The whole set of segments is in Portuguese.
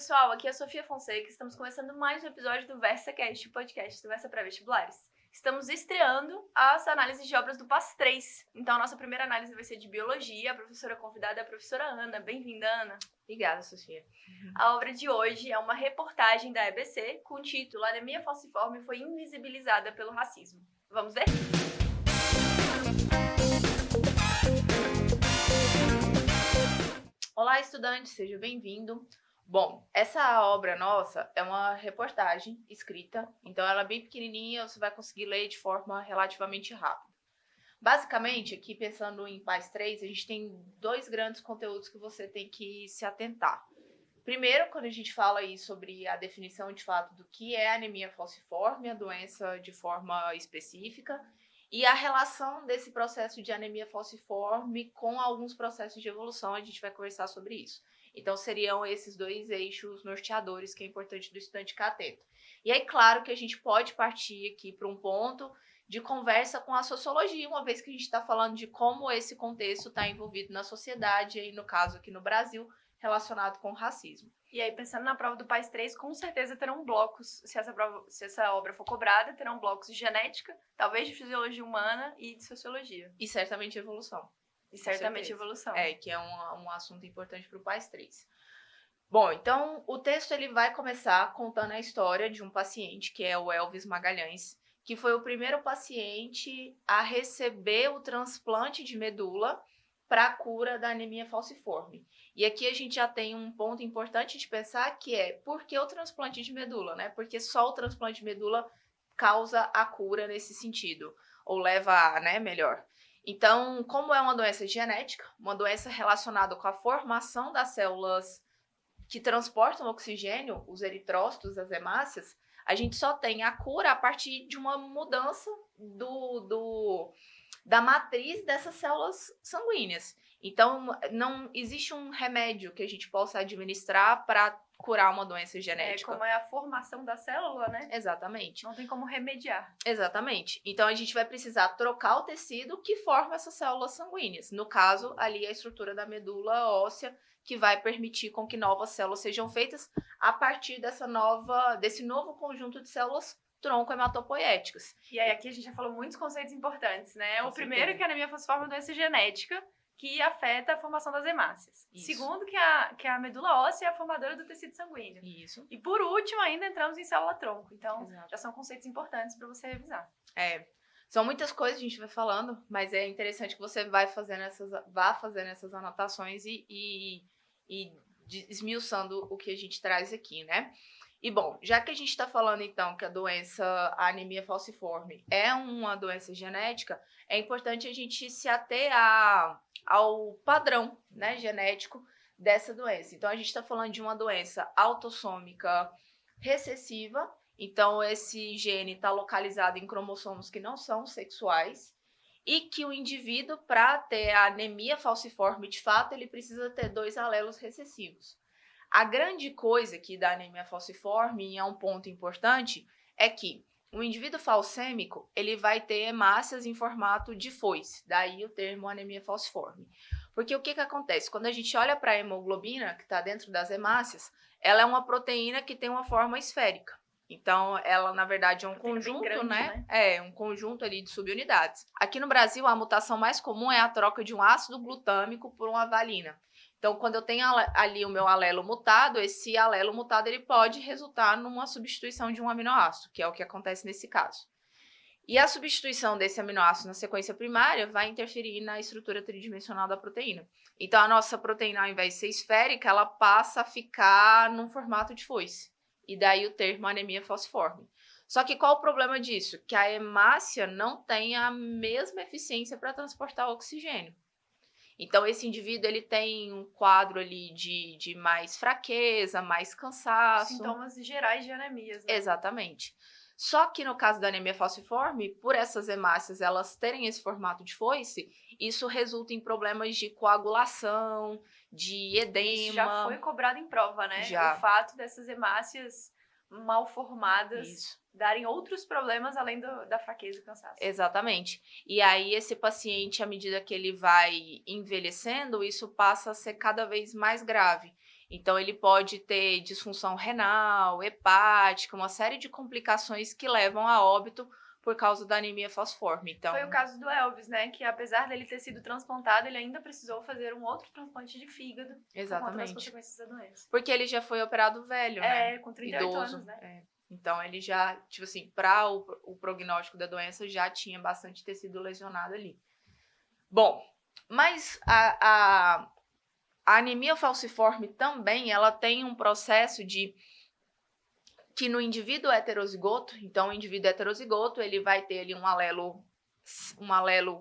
pessoal, aqui é a Sofia Fonseca, estamos começando mais um episódio do VersaCast, o podcast do Versa Pré-Vestibulares. Estamos estreando as análises de obras do PAS 3, então a nossa primeira análise vai ser de Biologia, a professora convidada é a professora Ana. Bem-vinda, Ana. Obrigada, Sofia. A obra de hoje é uma reportagem da EBC com o título Anemia Falciforme foi invisibilizada pelo racismo. Vamos ver? Olá, estudante, seja bem-vindo. Bom, essa obra nossa é uma reportagem escrita, então ela é bem pequenininha, você vai conseguir ler de forma relativamente rápida. Basicamente, aqui pensando em PAS 3, a gente tem dois grandes conteúdos que você tem que se atentar. Primeiro, quando a gente fala aí sobre a definição de fato do que é anemia falciforme, a doença de forma específica, e a relação desse processo de anemia falciforme com alguns processos de evolução, a gente vai conversar sobre isso. Então, seriam esses dois eixos norteadores que é importante do estudante ficar atento. E aí, claro que a gente pode partir aqui para um ponto de conversa com a sociologia, uma vez que a gente está falando de como esse contexto está envolvido na sociedade, aí no caso aqui no Brasil, relacionado com o racismo. E aí, pensando na prova do PAS 3, com certeza terão blocos, se essa obra for cobrada, terão blocos de genética, talvez de fisiologia humana e de sociologia. E certamente evolução. E certamente evolução. Que é um assunto importante para o PAS 3. Bom, então o texto ele vai começar contando a história de um paciente, que é o Elvis Magalhães, que foi o primeiro paciente a receber o transplante de medula para a cura da anemia falciforme. E aqui a gente já tem um ponto importante de pensar, que é por que o transplante de medula, né? Porque só o transplante de medula causa a cura nesse sentido, ou leva a, né, melhor. Então, como é uma doença genética, uma doença relacionada com a formação das células que transportam oxigênio, os eritrócitos, as hemácias, a gente só tem a cura a partir de uma mudança da matriz dessas células sanguíneas. Então, não existe um remédio que a gente possa administrar para curar uma doença genética. Como é a formação da célula, né? Exatamente. Não tem como remediar. Exatamente. Então, a gente vai precisar trocar o tecido que forma essas células sanguíneas. No caso, ali a estrutura da medula óssea, que vai permitir com que novas células sejam feitas a partir desse novo conjunto de células tronco-hematopoéticas. E aí, aqui a gente já falou muitos conceitos importantes, né? O primeiro, que a anemia falciforme é uma doença genética, que afeta a formação das hemácias. Isso. Segundo, que a medula óssea é a formadora do tecido sanguíneo. Isso. E por último, ainda entramos em célula-tronco. Então, já são conceitos importantes para você revisar. São muitas coisas que a gente vai falando, mas é interessante que você vá fazendo essas anotações e esmiuçando o que a gente traz aqui, né? E bom, já que a gente está falando então que a anemia falciforme é uma doença genética, é importante a gente se ater ao padrão, né, genético dessa doença. Então a gente está falando de uma doença autossômica recessiva, então esse gene está localizado em cromossomos que não são sexuais, e que o indivíduo, para ter a anemia falciforme de fato, ele precisa ter 2 alelos recessivos. A grande coisa aqui da anemia falciforme, e é um ponto importante, é que o indivíduo falcêmico, ele vai ter hemácias em formato de foice, daí o termo anemia falciforme. Porque o que acontece? Quando a gente olha para a hemoglobina, que está dentro das hemácias, ela é uma proteína que tem uma forma esférica. Então, ela, na verdade, é um conjunto, grande, né? Um conjunto ali de subunidades. Aqui no Brasil, a mutação mais comum é a troca de um ácido glutâmico por uma valina. Então, quando eu tenho ali o meu alelo mutado, esse alelo mutado ele pode resultar numa substituição de um aminoácido, que é o que acontece nesse caso. E a substituição desse aminoácido na sequência primária vai interferir na estrutura tridimensional da proteína. Então, a nossa proteína, ao invés de ser esférica, ela passa a ficar num formato de foice. E daí o termo anemia falciforme. Só que qual o problema disso? Que a hemácia não tem a mesma eficiência para transportar o oxigênio. Então, esse indivíduo ele tem um quadro ali de mais fraqueza, mais cansaço. Sintomas gerais de anemias, né? Exatamente. Só que no caso da anemia falciforme, por essas hemácias elas terem esse formato de foice, isso resulta em problemas de coagulação, de edema. Isso já foi cobrado em prova, né? Já. O fato dessas hemácias mal formadas darem outros problemas além da fraqueza e cansaço. Exatamente. E aí esse paciente, à medida que ele vai envelhecendo, isso passa a ser cada vez mais grave. Então, ele pode ter disfunção renal, hepática, uma série de complicações que levam a óbito por causa da anemia falciforme. Então, foi o caso do Elvis, né? Que apesar dele ter sido transplantado, ele ainda precisou fazer um outro transplante de fígado por conta das consequências da doença. Porque ele já foi operado velho, né? Com 38 idoso, anos, né? Então, ele já, tipo assim, para o prognóstico da doença, já tinha bastante tecido lesionado ali. Bom, mas a anemia falciforme também, ela tem um processo de que no indivíduo heterozigoto, então o indivíduo heterozigoto, ele vai ter ali um alelo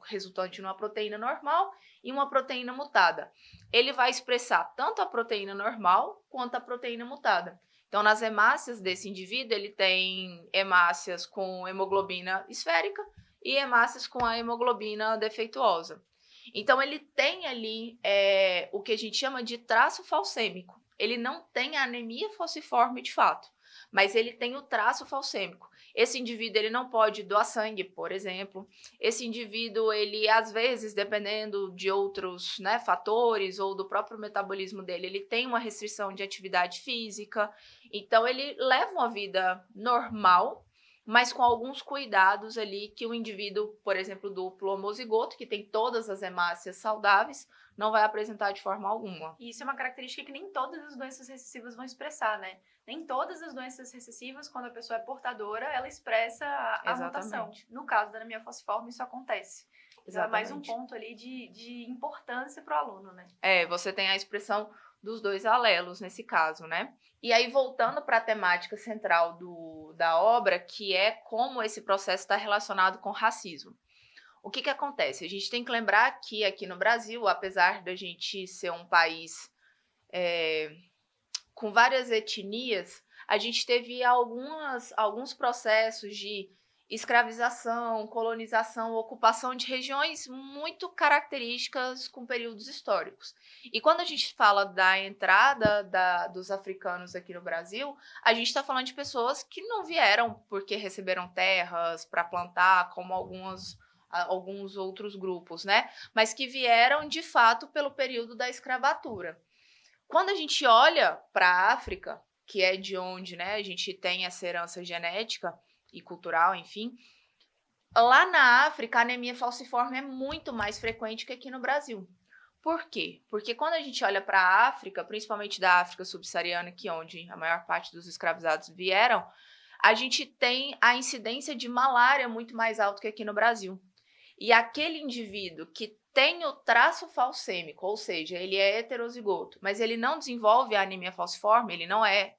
resultante numa proteína normal e uma proteína mutada. Ele vai expressar tanto a proteína normal quanto a proteína mutada. Então, nas hemácias desse indivíduo, ele tem hemácias com hemoglobina esférica e hemácias com a hemoglobina defeituosa. Então, ele tem ali o que a gente chama de traço falcêmico. Ele não tem a anemia falciforme de fato, mas ele tem o traço falcêmico. Esse indivíduo, ele não pode doar sangue, por exemplo. Esse indivíduo, ele, às vezes, dependendo de outros, né, fatores ou do próprio metabolismo dele, ele tem uma restrição de atividade física. Então, ele leva uma vida normal, mas com alguns cuidados ali que o indivíduo, por exemplo, duplo homozigoto, que tem todas as hemácias saudáveis, não vai apresentar de forma alguma. E isso é uma característica que nem todas as doenças recessivas vão expressar, né? Nem todas as doenças recessivas, quando a pessoa é portadora, ela expressa a mutação. No caso da anemia falciforme, isso acontece. Então, é mais um ponto ali de importância para o aluno, né? Você tem a expressão dos dois alelos nesse caso, né? E aí, voltando para a temática central da obra, que é como esse processo está relacionado com racismo. O que acontece? A gente tem que lembrar que aqui no Brasil, apesar da gente ser um país com várias etnias, a gente teve alguns processos de escravização, colonização, ocupação de regiões muito características com períodos históricos. E quando a gente fala da entrada dos africanos aqui no Brasil, a gente está falando de pessoas que não vieram porque receberam terras para plantar, como alguns outros grupos, né? Mas que vieram, de fato, pelo período da escravatura. Quando a gente olha para a África, que é de onde, né, a gente tem essa herança genética e cultural, enfim, lá na África a anemia falciforme é muito mais frequente que aqui no Brasil. Por quê? Porque quando a gente olha para a África, principalmente da África subsaariana, que é onde a maior parte dos escravizados vieram, a gente tem a incidência de malária muito mais alta que aqui no Brasil. E aquele indivíduo que tem o traço falcêmico, ou seja, ele é heterozigoto, mas ele não desenvolve a anemia falciforme, ele não é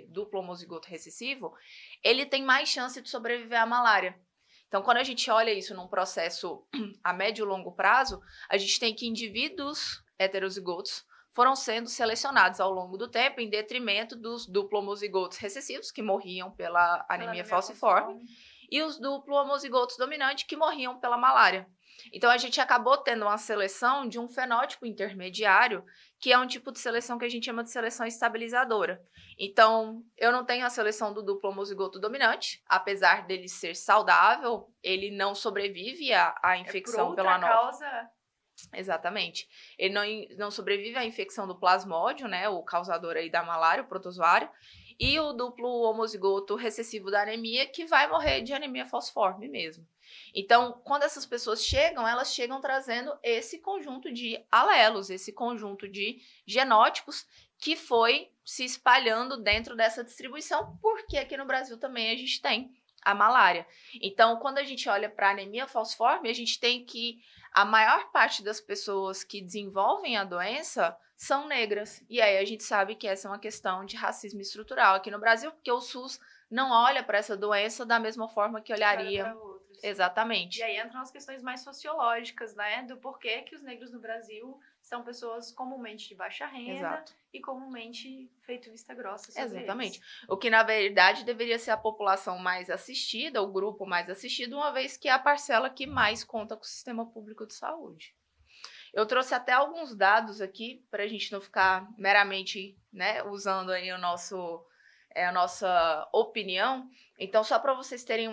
duplo homozigoto recessivo, ele tem mais chance de sobreviver à malária. Então, quando a gente olha isso num processo a médio e longo prazo, a gente tem que indivíduos heterozigotos foram sendo selecionados ao longo do tempo em detrimento dos duplo homozigotos recessivos, que morriam pela anemia falciforme, e os duplo homozigotos dominantes, que morriam pela malária. Então, a gente acabou tendo uma seleção de um fenótipo intermediário, que é um tipo de seleção que a gente chama de seleção estabilizadora. Então, eu não tenho a seleção do duplo homozigoto dominante, apesar dele ser saudável, ele não sobrevive à infecção pela causa. Exatamente. Ele não sobrevive à infecção do plasmódio, né, o causador aí da malária, o protozoário, e o duplo homozigoto recessivo da anemia, que vai morrer de anemia falciforme mesmo. Então, quando essas pessoas chegam, elas chegam trazendo esse conjunto de alelos, esse conjunto de genótipos que foi se espalhando dentro dessa distribuição, porque aqui no Brasil também a gente tem a malária. Então, quando a gente olha para a anemia falciforme, a gente tem que a maior parte das pessoas que desenvolvem a doença são negras. E aí a gente sabe que essa é uma questão de racismo estrutural aqui no Brasil, porque o SUS não olha para essa doença da mesma forma que olharia. Exatamente. E aí entram as questões mais sociológicas, né? Do porquê que os negros no Brasil são pessoas comumente de baixa renda. Exato. E comumente feito vista grossa sobre Exatamente. eles. O que, na verdade, deveria ser a população mais assistida, o grupo mais assistido, uma vez que é a parcela que mais conta com o sistema público de saúde. Eu trouxe até alguns dados aqui, para a gente não ficar meramente, né, usando aí a nossa opinião. Então, só para vocês terem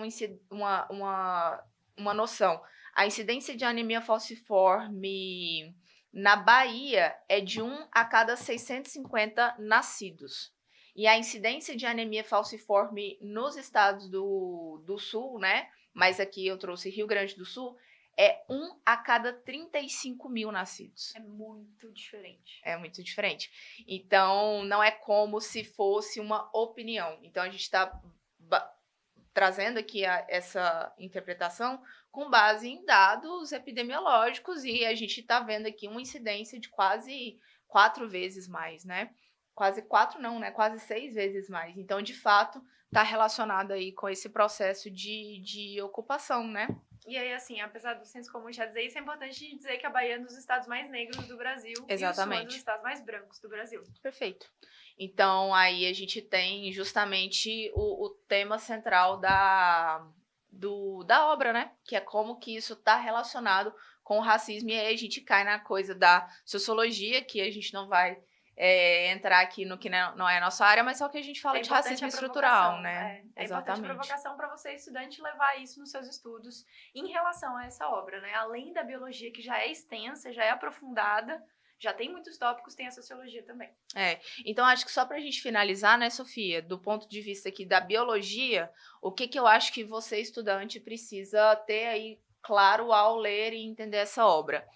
uma noção, a incidência de anemia falciforme Na Bahia, é de 1 a cada 650 nascidos. E a incidência de anemia falciforme nos estados do sul, né? Mas aqui eu trouxe Rio Grande do Sul, é 1 a cada 35 mil nascidos. É muito diferente. É muito diferente. Então, não é como se fosse uma opinião. Então, a gente está trazendo aqui essa interpretação com base em dados epidemiológicos e a gente está vendo aqui uma incidência de quase 4 vezes mais, né? Quase 4 não, né? Quase 6 vezes mais. Então, de fato, está relacionado aí com esse processo de ocupação, né? E aí, assim, apesar do senso comum já dizer isso, é importante dizer que a Bahia é um dos estados mais negros do Brasil. Exatamente. E o Sul é um dos estados mais brancos do Brasil. Perfeito. Então, aí a gente tem justamente o tema central da obra, né? Que é como que isso está relacionado com o racismo. E aí a gente cai na coisa da sociologia, que a gente não vai entrar aqui no que não é a nossa área, mas só que a gente fala de racismo estrutural, né? É importante a provocação para você, estudante, levar isso nos seus estudos em relação a essa obra, né? Além da biologia, que já é extensa, já é aprofundada, já tem muitos tópicos, tem a sociologia também. Então acho que só pra gente finalizar, né, Sofia, do ponto de vista aqui da biologia, o que eu acho que você, estudante, precisa ter aí claro ao ler e entender essa obra.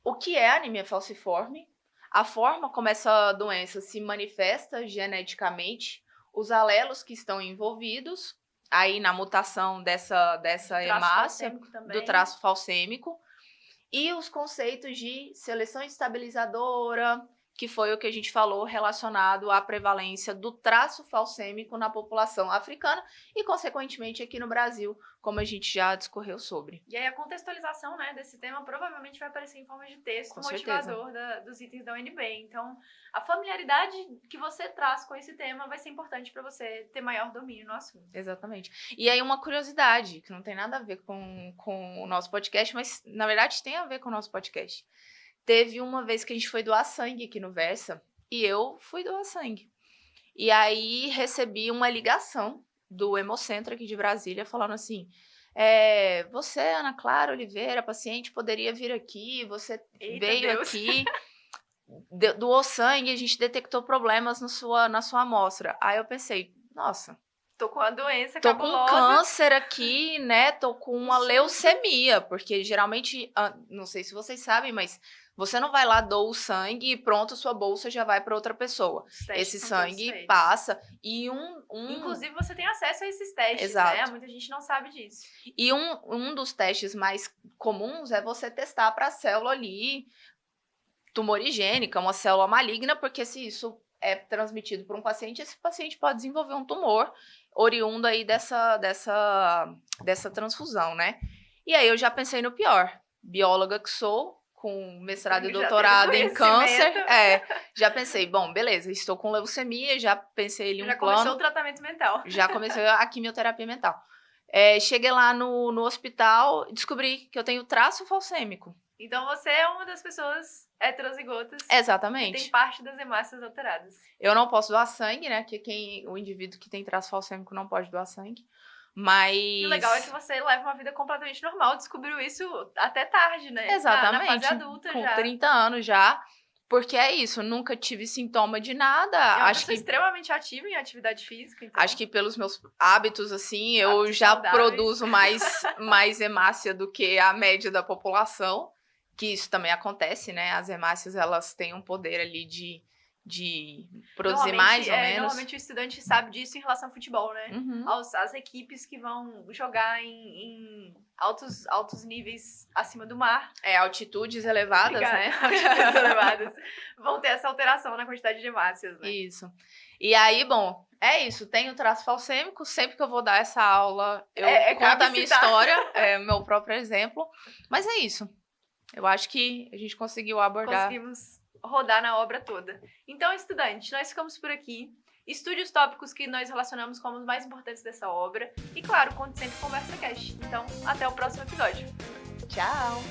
O que é anemia falciforme? A forma como essa doença se manifesta geneticamente, os alelos que estão envolvidos aí na mutação dessa hemácia, do traço falcêmico, e os conceitos de seleção estabilizadora, que foi o que a gente falou relacionado à prevalência do traço falcêmico na população africana e, consequentemente, aqui no Brasil, como a gente já discorreu sobre. E aí a contextualização, né, desse tema provavelmente vai aparecer em forma de texto motivador dos itens da UNB. Então, a familiaridade que você traz com esse tema vai ser importante para você ter maior domínio no assunto. Exatamente. E aí uma curiosidade, que não tem nada a ver com o nosso podcast, mas, na verdade, tem a ver com o nosso podcast. Teve uma vez que a gente foi doar sangue aqui no Versa, e eu fui doar sangue. E aí recebi uma ligação do Hemocentro aqui de Brasília, falando assim, você, Ana Clara Oliveira, paciente, poderia vir aqui, você veio aqui, doou sangue, a gente detectou problemas na sua amostra. Aí eu pensei, nossa, tô com a doença tô cabulosa. Com um câncer aqui, né? Tô com uma leucemia, porque geralmente, não sei se vocês sabem, mas você não vai lá, doa o sangue e pronto, sua bolsa já vai para outra pessoa. Esse sangue passa e Inclusive, você tem acesso a esses testes, Exato. né? Muita gente não sabe disso. E um dos testes mais comuns é você testar para a célula ali tumorigênica, uma célula maligna, porque se isso é transmitido por um paciente, esse paciente pode desenvolver um tumor oriundo aí dessa transfusão, né? E aí eu já pensei no pior. Bióloga que sou, com mestrado e doutorado em câncer. Já pensei, bom, beleza, estou com leucemia, já pensei ali um plano. Já começou o tratamento mental. Já comecei a quimioterapia mental. Cheguei lá no hospital, descobri que eu tenho traço falcêmico. Então você é uma das pessoas heterozigotas. Exatamente. Que tem parte das hemácias alteradas. Eu não posso doar sangue, né? Que o indivíduo que tem traço falcêmico não pode doar sangue. Mas... E o legal é que você leva uma vida completamente normal, descobriu isso até tarde, né? Exatamente. Na fase adulta com já. Com 30 anos já. Porque é isso, nunca tive sintoma de nada. Acho que extremamente ativa em atividade física. Então. Acho que pelos meus hábitos, assim, eu já produzo mais hemácia do que a média da população. Que isso também acontece, né? As hemácias, elas têm um poder ali de produzir mais ou menos. Normalmente o estudante sabe disso em relação ao futebol, né? Uhum. As equipes que vão jogar em altos níveis acima do mar. Altitudes elevadas, né? Altitudes elevadas. Vão ter essa alteração na quantidade de hemácias, né? Isso. E aí, bom, é isso. Tenho traço falcêmico. Sempre que eu vou dar essa aula, eu conto a minha história. Meu próprio exemplo. Mas é isso. Eu acho que a gente conseguiu abordar. Conseguimos rodar na obra toda. Então, estudante, nós ficamos por aqui. Estude os tópicos que nós relacionamos como os mais importantes dessa obra. E, claro, conte sempre com o VersaCast. Então, até o próximo episódio. Tchau!